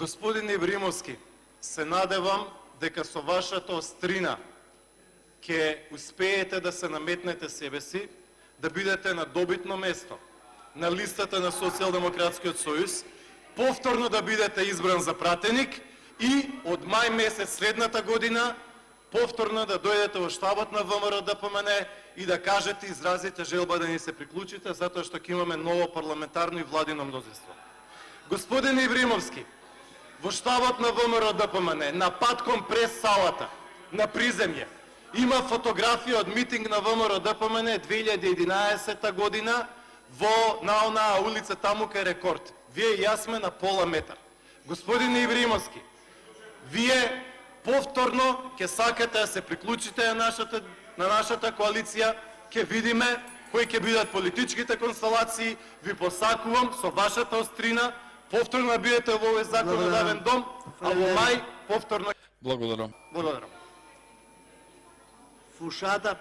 Господин Ибримовски, се надевам дека со вашата острина ќе успеете да се наметнете себе си, да бидете на добитно место на листата на Социјалдемократскиот сојуз, повторно да бидете избран за пратеник и од мај месец следната година повторно да дојдете во штабот на ВМРО-ДПМН и да кажете, изразите желба да ни се приклучите, затоа што ќе имаме ново парламентарно и владино мнозинство. Господин Ибримовски, во штабот на ВМРО-ДПМН, на пат кон прес салата, на приземје, има фотографија од митинг на ВМРО-ДПМН 2011 година на онаа улица таму кај Рекорд. Вие и јас сме на пола метар. Господин Ибримовски, вие повторно ќе сакате да се приклучите на нашата коалиција, ќе видиме кои ќе бидат политичките констелации, ви посакувам со вашата острина, повторно да бидете во овој законодавен дом, а во мај повторно... Благодарам. Благодарам. Фушата